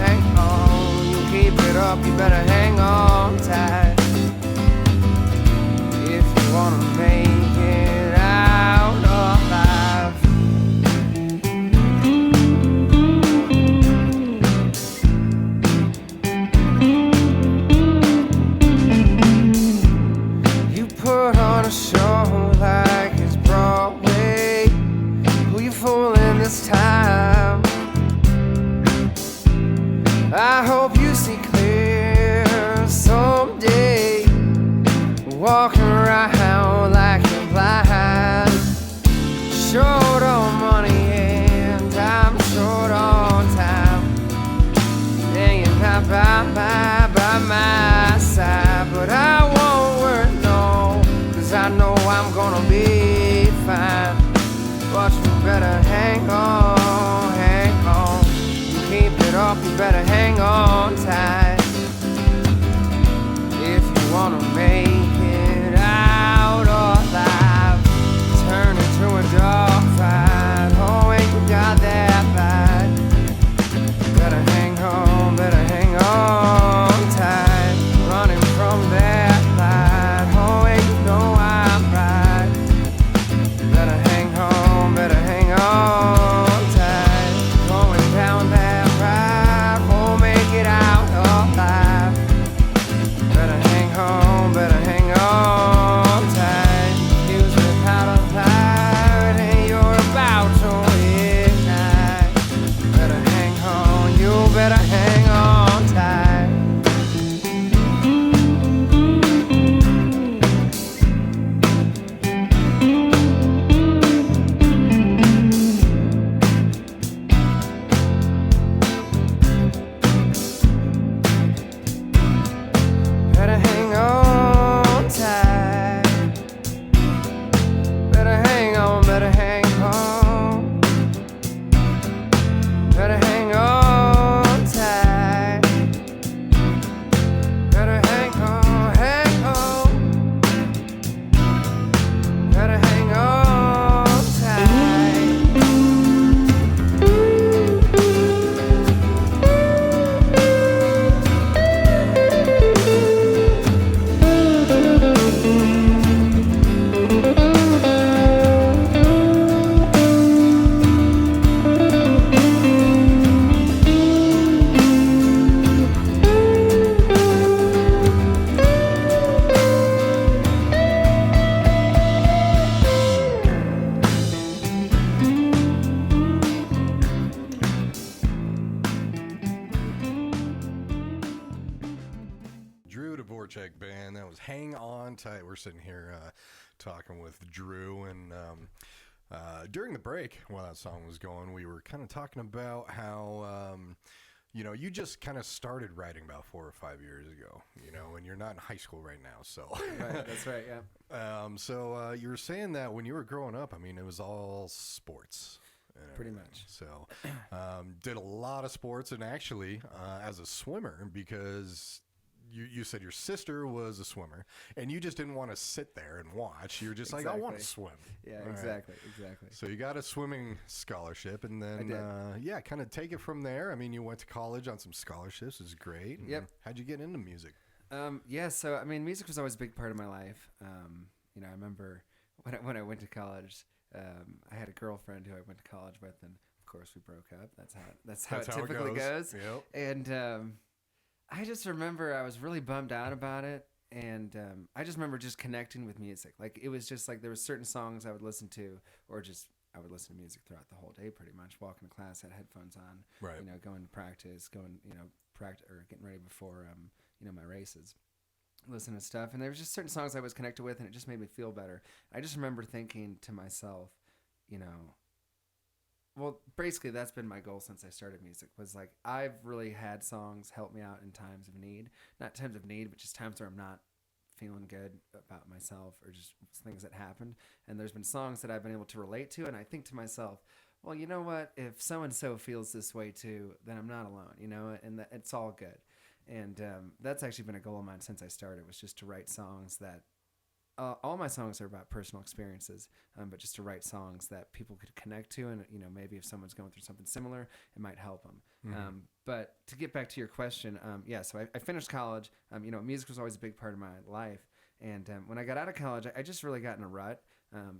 you keep it up, you better hang on tight. If you wanna make it out alive. You put on a show like it's Broadway. Who you fooling this time? I hope you see clear someday. walking around like you're blind. Short on money and I'm short on time. And you're not by my side, but I won't worry, no, 'cause I know I'm gonna be fine. But you better hang on, hang on. You keep it up, you better hang on tight. If you wanna make it out alive, turn it to a dog fight. Oh, ain't you got that fight? Better hang on tight. Running from that light. Oh, ain't you know I'm right. Better hang on tight. Going down that ride, won't make it out alive. Better hang on tight. Use the powder light, and you're about to ignite. Better hang on, you better hang on tight. Better hang on tight. Better hang on, better hang on. Better hang on tight. Better hang on, hang on. Better hang on tight. Drew Dvorchak band. That was Hang On Tight. We're sitting here talking with Drew, and during the break while that song was going, we were kind of talking about how you just kind of started writing about 4 or 5 years ago, and you're not in high school right now, so Right, that's right, yeah. So you were saying that when you were growing up, I mean, it was all sports. And Pretty everything. much. So did a lot of sports, and actually as a swimmer, because you said your sister was a swimmer, and you just didn't want to sit there and watch. You were just like, I want to swim. Yeah, All exactly. So you got a swimming scholarship, and then kind of take it from there. I mean, you went to college on some scholarships. It was great. Yep. How'd you get into music? So I mean, music was always a big part of my life. I remember when I went to college, I had a girlfriend who I went to college with, and of course we broke up. That's how it typically goes. Yep. And I just remember I was really bummed out about it, and I just remember just connecting with music. Like, it was just like there were certain songs I would listen to, or just I would listen to music throughout the whole day, pretty much. Walking to class, had headphones on, Right. Going to practice, practice or getting ready before my races, listening to stuff. And there was just certain songs I was connected with, and it just made me feel better. I just remember thinking to myself, well, basically that's been my goal since I started music, was like, I've really had songs help me out in times of need. Not times of need, but just times where I'm not feeling good about myself, or just things that happened. And there's been songs that I've been able to relate to, and I think to myself, well, you know what? If so-and-so feels this way too, then I'm not alone, and it's all good. And that's actually been a goal of mine since I started, was just to write songs that all my songs are about personal experiences, but just to write songs that people could connect to, and maybe if someone's going through something similar, it might help them. Mm-hmm. But to get back to your question, so I finished college. Music was always a big part of my life, and when I got out of college, I just really got in a rut. I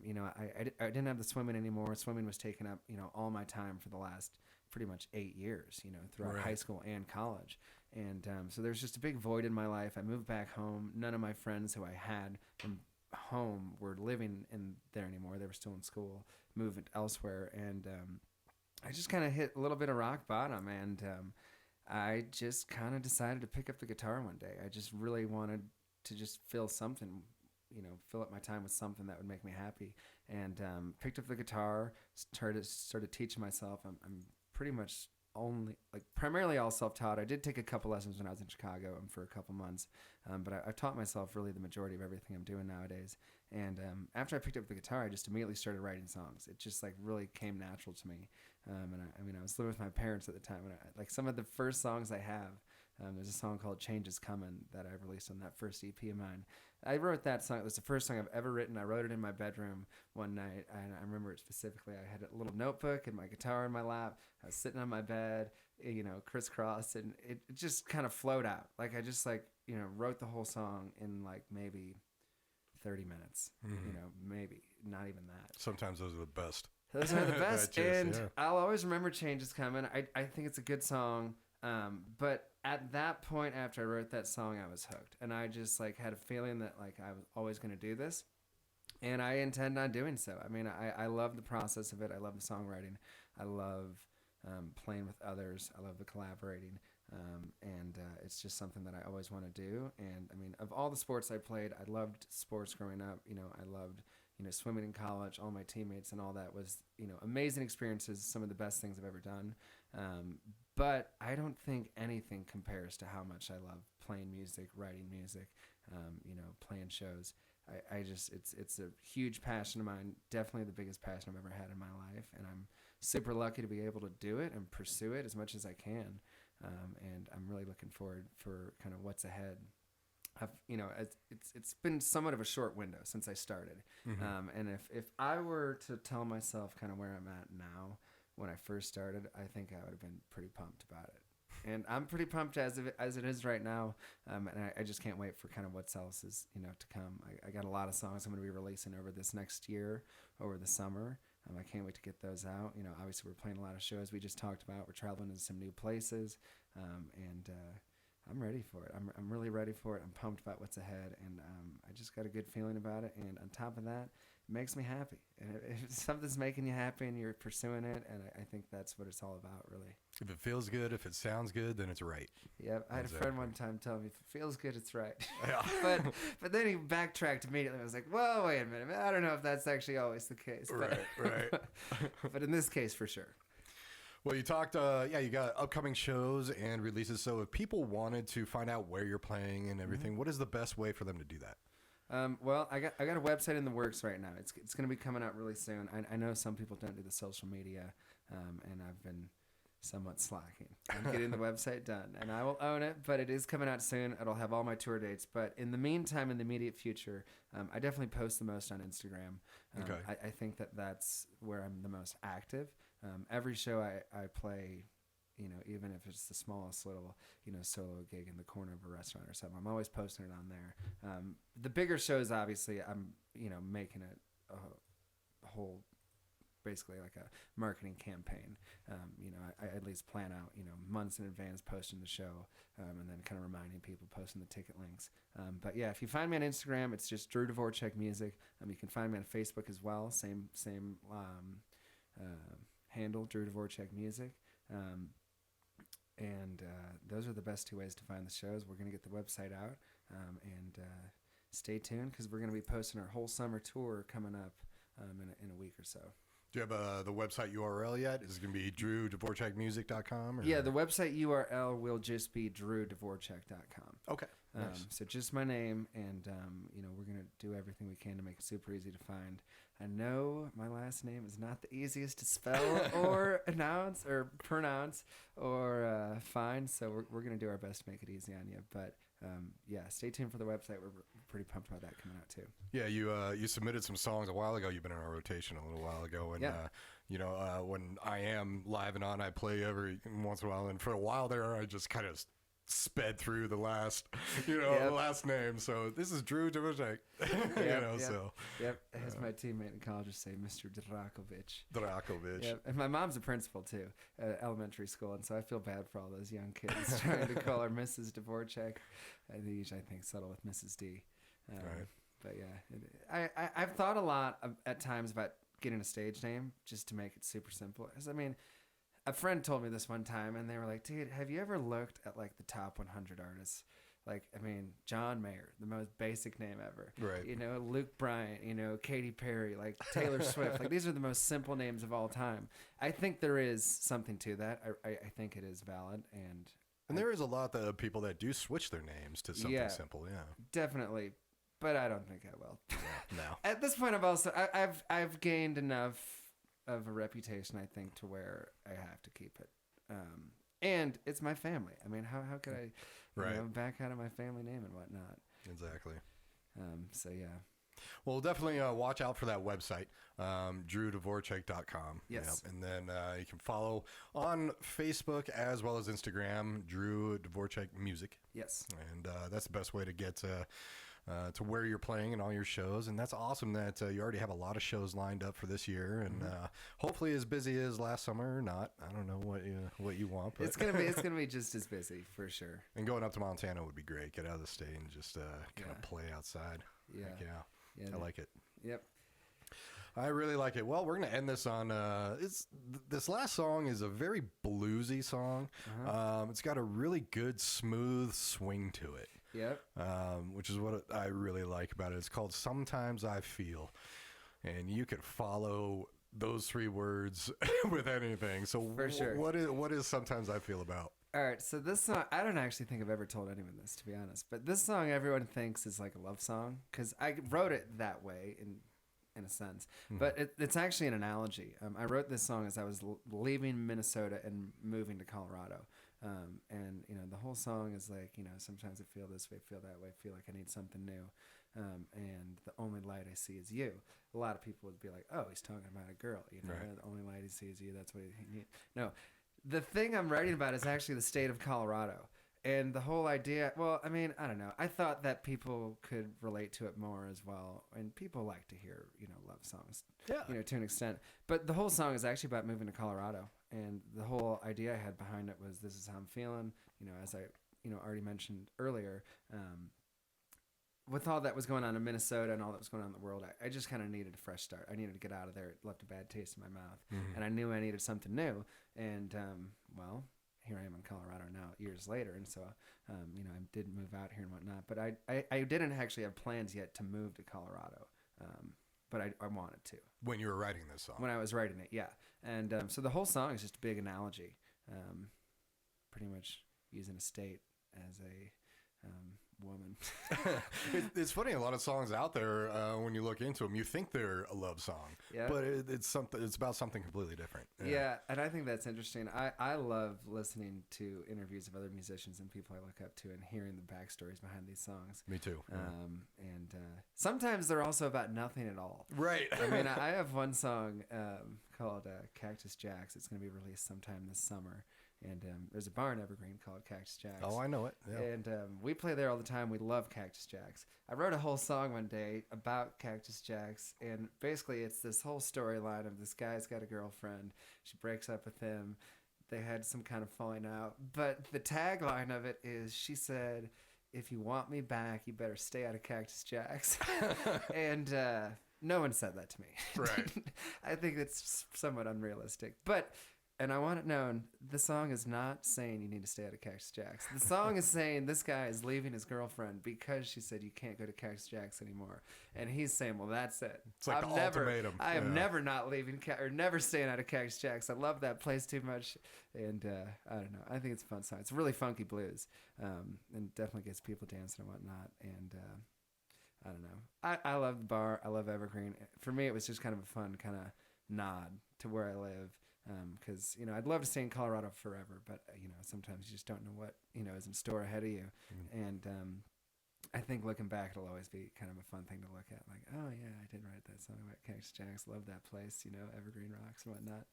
didn't have the swimming anymore. Swimming was taking up all my time for the last pretty much 8 years, throughout Right. high school and college. And so there's just a big void in my life. I moved back home. None of my friends who I had from home were living in there anymore. They were still in school, moving elsewhere. And I just kind of hit a little bit of rock bottom. And I just kind of decided to pick up the guitar one day. I just really wanted to just feel something fill up my time with something that would make me happy. And picked up the guitar, started teaching myself. I'm pretty much primarily all self-taught. I did take a couple lessons when I was in Chicago for a couple months, but I've taught myself really the majority of everything I'm doing nowadays. And after I picked up the guitar, I just immediately started writing songs. It just really came natural to me. And I was living with my parents at the time, and some of the first songs I have, there's a song called "Change Is Coming" that I released on that first EP of mine. I wrote that song. It was the first song I've ever written. I wrote it in my bedroom one night, and I remember it specifically. I had a little notebook and my guitar in my lap. I was sitting on my bed, crisscross, and it just kind of flowed out. I just wrote the whole song in maybe 30 minutes. Maybe not even that. Sometimes those are the best. Those are the best, I'll always remember "Change Is Coming." I think it's a good song. But at that point, after I wrote that song, I was hooked, and I just had a feeling that I was always going to do this, and I intend on doing so. I mean, I love the process of it. I love the songwriting. I love playing with others. I love the collaborating, and it's just something that I always want to do. And I mean, of all the sports I played, I loved sports growing up. I loved swimming in college. All my teammates and all that was amazing experiences. Some of the best things I've ever done. But I don't think anything compares to how much I love playing music, writing music, playing shows. It's a huge passion of mine, definitely the biggest passion I've ever had in my life, and I'm super lucky to be able to do it and pursue it as much as I can, and I'm really looking forward for kind of what's ahead. It's been somewhat of a short window since I started, and if I were to tell myself kind of where I'm at now, when I first started, I think I would have been pretty pumped about it. And I'm pretty pumped as it is right now. And I just can't wait for kind of what else is, to come. I got a lot of songs I'm going to be releasing over this next year, over the summer. I can't wait to get those out. Obviously we're playing a lot of shows we just talked about. We're traveling to some new places. And I'm ready for it. I'm really ready for it. I'm pumped about what's ahead. And I just got a good feeling about it. And on top of that, it makes me happy. And if something's making you happy and you're pursuing it, and I think that's what it's all about, really. If it feels good, if it sounds good, then it's right. Yep. I had a friend one time tell me, if it feels good, it's right. Yeah. but then he backtracked immediately. I was like, whoa, wait a minute. I don't know if that's actually always the case. Right. But in this case, for sure. Well, you talked, you got upcoming shows and releases. So if people wanted to find out where you're playing and everything, what is the best way for them to do that? Well, I got a website in the works right now. It's going to be coming out really soon. I know some people don't do the social media, and I've been somewhat slacking on getting the website done. And I will own it, but it is coming out soon. It'll have all my tour dates. But in the meantime, in the immediate future, I definitely post the most on Instagram. Okay. I think that's where I'm the most active. Every show I play, even if it's the smallest little, solo gig in the corner of a restaurant or something, I'm always posting it on there. The bigger shows, obviously, I'm, making it a whole, basically like a marketing campaign. I at least plan out, months in advance posting the show, and then kind of reminding people, posting the ticket links. But yeah, if you find me on Instagram, it's just Drew Dvorchak Music. You can find me on Facebook as well. Same handle, Drew Dvorchak Music. And those are the best two ways to find the shows. We're going to get the website out, and stay tuned because we're going to be posting our whole summer tour coming up in a week or so. Do you have the website URL yet? Is it going to be drewdvorchakmusic.com? Yeah, the website URL will just be drewdvorchak.com. Okay. Nice. So just my name, and we're going to do everything we can to make it super easy to find. I know my last name is not the easiest to spell or pronounce or find, so we're going to do our best to make it easy on you. But yeah, stay tuned for the website. We're pretty pumped about that coming out too. Yeah, you submitted some songs a while ago. You've been in our rotation a little while ago, and when I am live and on, I play every once in a while. And for a while there, I just kind of sped through the last, the last name. So this is Drew Dvorchak, so. Yep, as my teammate in college would say, Mr. Drakovic. Yep, and my mom's a principal too at elementary school, and so I feel bad for all those young kids trying to call her Mrs. Dvorchak. They usually, I think, settle with Mrs. D. Right. But yeah, I've thought a lot at times about getting a stage name just to make it super simple. Because, a friend told me this one time, and they were like, dude, have you ever looked at, the top 100 artists, Like, I mean, John Mayer, the most basic name ever. Right. You know, Luke Bryant, you know, Katy Perry, like Taylor Swift. Like, these are the most simple names of all time. I think there is something to that. I think it is valid. And there is a lot of people that do switch their names to something simple. Yeah. Definitely. But I don't think I will. No. At this point, I've gained enough of a reputation, I think, to where I have to keep it. And it's my family. I mean, how could I back out of my family name and whatnot? Exactly. So, yeah. Well, definitely watch out for that website, DrewDvorchak.com. Yes. Yep. And then you can follow on Facebook as well as Instagram, Drew Dvorchak Music. Yes. And that's the best way to get to where you're playing and all your shows. And that's awesome that you already have a lot of shows lined up for this year, and hopefully as busy as last summer or not. I don't know what you want, but it's gonna be just as busy for sure. And going up to Montana would be great. Get out of the state and just kind of play outside. Yeah. Yeah, I like it. Yep. I really like it. Well, we're going to end this on, this last song is a very bluesy song. It's got a really good, smooth swing to it. Yep. Which is what I really like about it. It's called Sometimes I Feel. And you could follow those three words with anything. So for sure. What is Sometimes I Feel about? All right, so this song, I don't actually think I've ever told anyone this, to be honest. But this song, everyone thinks is like a love song because I wrote it that way in a sense. But it's actually an analogy. I wrote this song as I was leaving Minnesota and moving to Colorado. And, you know, the whole song is like, you know, sometimes I feel this way, feel that way, feel like I need something new. And the only light I see is you. A lot of people would be like, oh, he's talking about a girl. You know, right. The only light he sees is you. That's what he needs. No. The thing I'm writing about is actually the state of Colorado. And the whole idea, well, I mean, I don't know. I thought that people could relate to it more as well. And people like to hear, you know, love songs, you know, to an extent. But the whole song is actually about moving to Colorado. And the whole idea I had behind it was, this is how I'm feeling. You know, as I, you know, already mentioned earlier, with all that was going on in Minnesota and all that was going on in the world, I just kind of needed a fresh start. I needed to get out of there. It left a bad taste in my mouth. And I knew I needed something new. And, well, here I am in Colorado now, years later. And so, you know, I did move out here and whatnot. But I didn't actually have plans yet to move to Colorado. But I wanted to. When you were writing this song? When I was writing it, yeah. And so the whole song is just a big analogy. Pretty much using a state as a woman. It's funny, a lot of songs out there, when you look into them, you think they're a love song, but it's about something completely different. Yeah, and I think that's interesting. I love listening to interviews of other musicians and people I look up to and hearing the backstories behind these songs. Me too. And sometimes they're also about nothing at all. Right. I mean, I have one song called Cactus Jacks. It's going to be released sometime this summer. And there's a bar in Evergreen called Cactus Jacks. Oh, I know it. Yeah. And we play there all the time. We love Cactus Jacks. I wrote a whole song one day about Cactus Jacks. And basically, it's this whole storyline of this guy's got a girlfriend. She breaks up with him. They had some kind of falling out. But the tagline of it is, she said, if you want me back, you better stay out of Cactus Jacks. And no one said that to me. Right. I think it's somewhat unrealistic. But... And I want it known, the song is not saying you need to stay out of Cactus Jacks. The song is saying this guy is leaving his girlfriend because she said you can't go to Cactus Jacks anymore. And he's saying, well, that's it. It's like the ultimatum. I am never not leaving, or never staying out of Cactus Jacks. I love that place too much. And I don't know. I think it's a fun song. It's really funky blues. And definitely gets people dancing and whatnot. And I don't know. I love the bar. I love Evergreen. For me, it was just kind of a fun kind of nod to where I live. Because, you know, I'd love to stay in Colorado forever, but, you know, sometimes you just don't know what, you know, is in store ahead of you. And I think looking back, it'll always be kind of a fun thing to look at. Like, oh, yeah, I did write that song about Cactus Jacks. Love that place, you know, Evergreen Rocks and whatnot.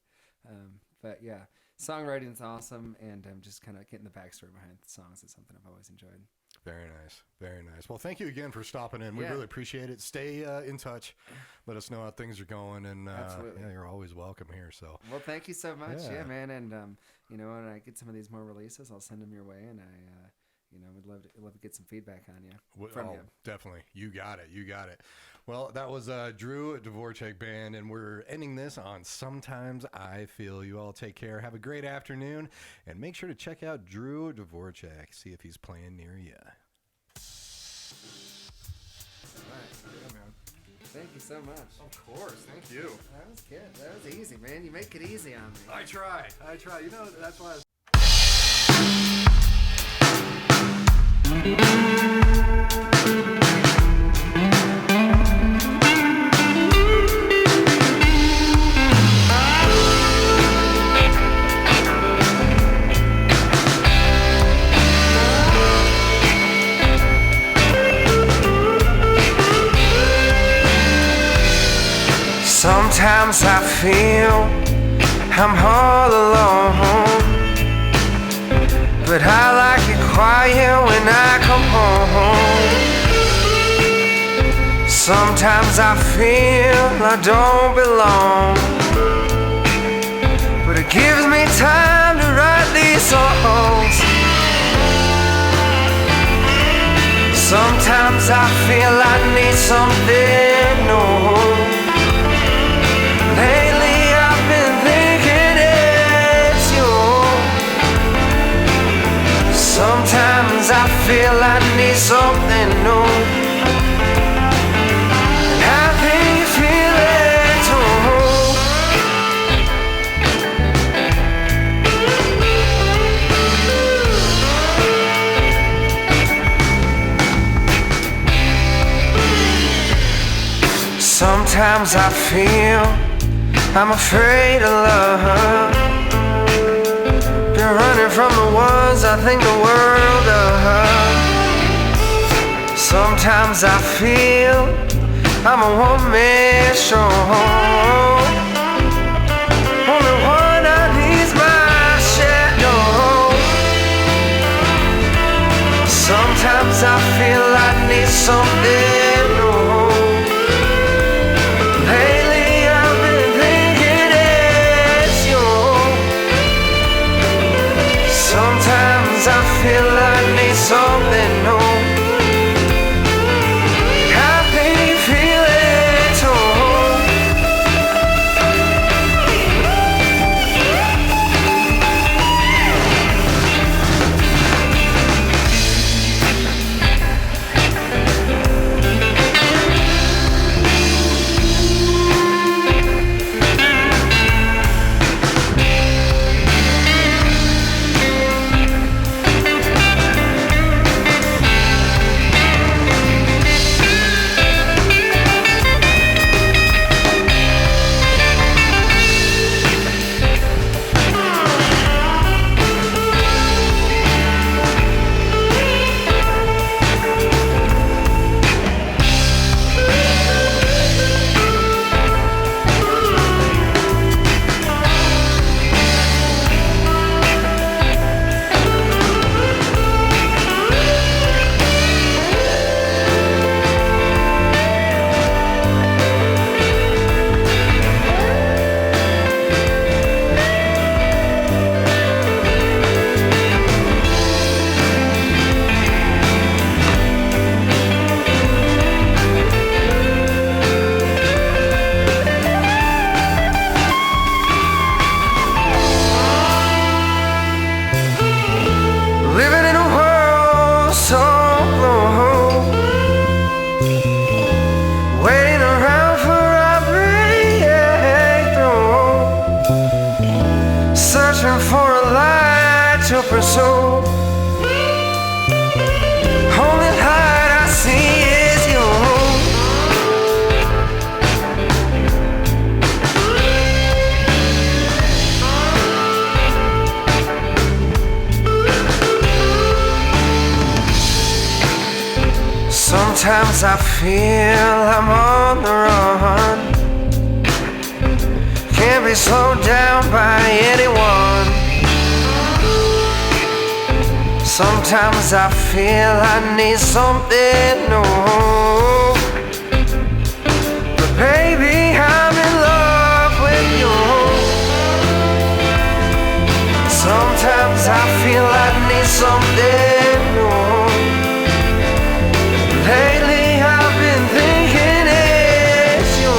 But, yeah, songwriting is awesome, and just kind of getting the backstory behind the songs is something I've always enjoyed. Very nice. Very nice. Well, thank you again for stopping in. We Yeah. really appreciate it. Stay in touch. Let us know how things are going. And Absolutely. yeah, you're always welcome here. So, Well, thank you so much. Yeah. Yeah, man. And, you know, when I get some of these more releases, I'll send them your way, and you know, would love to get some feedback on you from you. Definitely. You got it. You got it. Well, that was Drew Dvorchak Band, and we're ending this on Sometimes I Feel. You all take care. Have a great afternoon, and make sure to check out Drew Dvorchak. See if he's playing near you. Thank you so much. Of course, thank you. That was good. That was easy, man. You make it easy on me. I try. You know, that's why I was... Sometimes I feel I'm all alone, but I like it quiet when I come home. Sometimes I feel I don't belong, but it gives me time to write these songs. Sometimes I feel I need something new. Lately I've been thinking it's you. Sometimes I feel I need something new. And I think you feel it too. Sometimes I feel I'm afraid of love. Been running from the ones I think the world of. Sometimes I feel I'm a one-man show. Only one I need's my shadow. Sometimes I feel I need something new. Sometimes I feel I need something new. I think you feel it too. Sometimes I feel I'm on the run. Can't be slowed down by anyone. Sometimes I feel I need something new. But baby, I'm in love with you. Sometimes I feel I need something new. Lately I've been thinking it's you.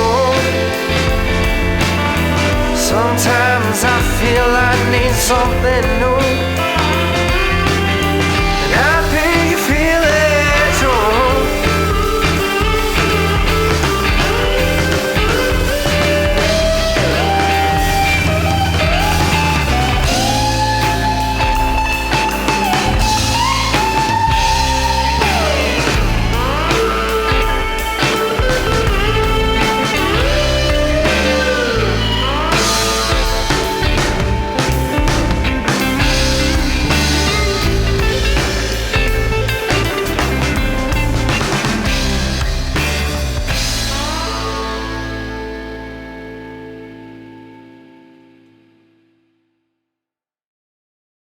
Sometimes I feel I need something new.